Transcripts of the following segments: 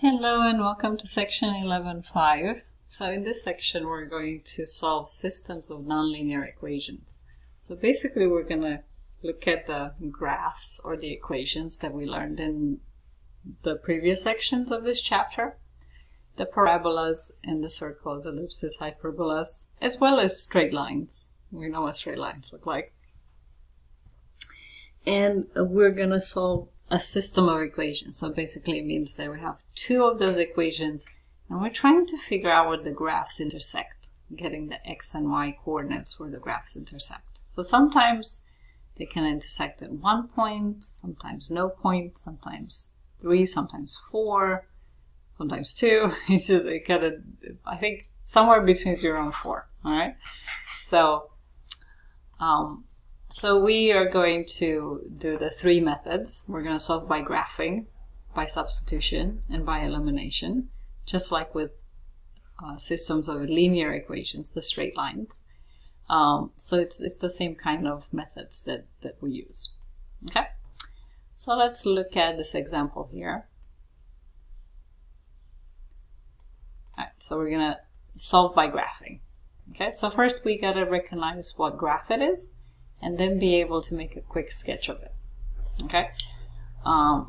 Hello and welcome to section 11.5. So in this section we're going to solve systems of nonlinear equations. So basically we're going to look at the graphs or the equations that we learned in the previous sections of this chapter. The parabolas and the circles, ellipses, hyperbolas, as well as straight lines. We know what straight lines look like. And we're going to solve a system of equations. So basically it means that we have two of those equations and we're trying to figure out where the graphs intersect, getting the x and y coordinates where the graphs intersect. So sometimes they can intersect at one point, sometimes no point, sometimes 3, sometimes 4, sometimes 2. It's just it kind of, I think somewhere between 0 and 4. All right. So we are going to do the three methods. We're going to solve by graphing, by substitution, and by elimination, just like with systems of linear equations, the straight lines. So it's the same kind of methods that we use. Okay, so let's look at this example here. All right, so we're going to solve by graphing. Okay, so first we got to recognize what graph it is, and then be able to make a quick sketch of it. Okay,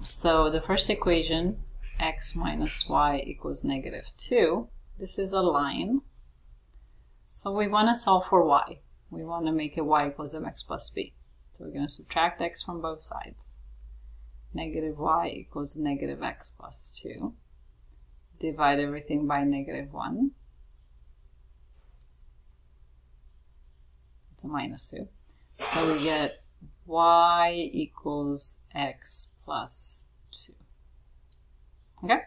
so the first equation, x minus y equals -2, this is a line. So we want to solve for y. We want to make it y equals mx plus b. So we're going to subtract x from both sides. -y equals -x plus 2. Divide everything by -1. It's a -2. So we get y equals x plus 2. Okay,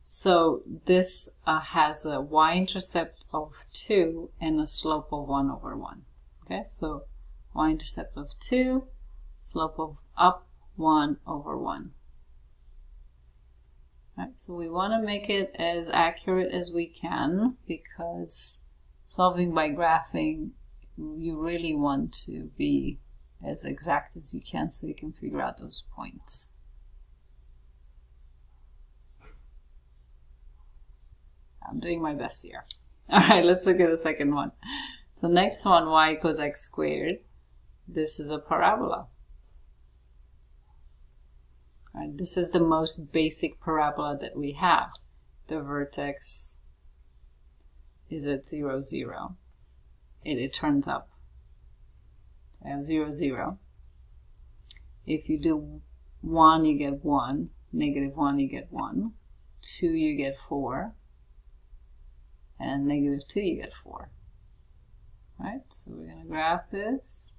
so this has a y-intercept of 2 and a slope of 1 over 1. Okay, so y-intercept of 2, slope of up 1 over 1. All right, so we want to make it as accurate as we can, because solving by graphing, you really want to be as exact as you can so you can figure out those points. I'm doing my best here. All right, let's look at the second one. So next one, y equals x squared. This is a parabola. All right, this is the most basic parabola that we have. The vertex is at 0, 0. It turns up. I have 0, 0. If you do 1, you get 1. -1, you get 1. 2, you get 4. And -2, you get 4. Right? So we're going to graph this.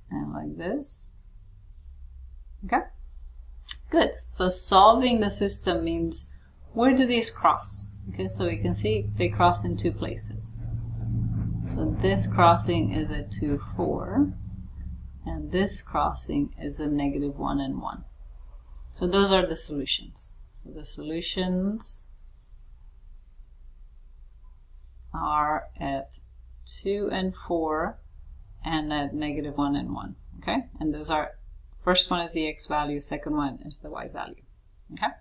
And like this. Okay? Good. So solving the system means, where do these cross? Okay, so we can see they cross in two places. So this crossing is at 2, 4, and this crossing is a -1 and 1. So those are the solutions. So the solutions are at 2 and 4 and at -1 and 1. Okay, and those are, first one is the x value, second one is the y value. Okay,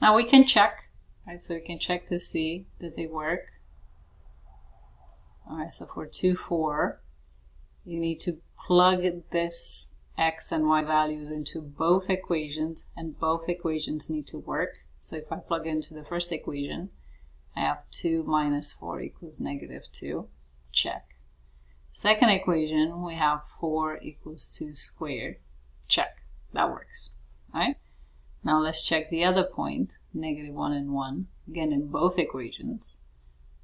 now we can check, right? So we can check to see that they work. Alright, so for 2, 4, you need to plug this x and y values into both equations, and both equations need to work. So if I plug into the first equation, I have 2 minus 4 equals -2. Check. Second equation, we have 4 equals 2 squared. Check. That works. Alright? Now let's check the other point, -1 and 1, again in both equations.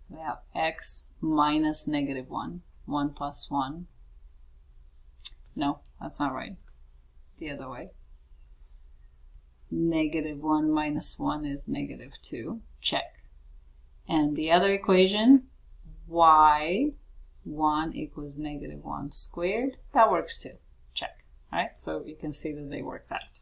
So we have x minus -1, 1 plus 1. No, that's not right. The other way. -1 minus 1 is -2. Check. And the other equation, y1 equals -1 squared. That works too. Check. All right, so you can see that they worked out.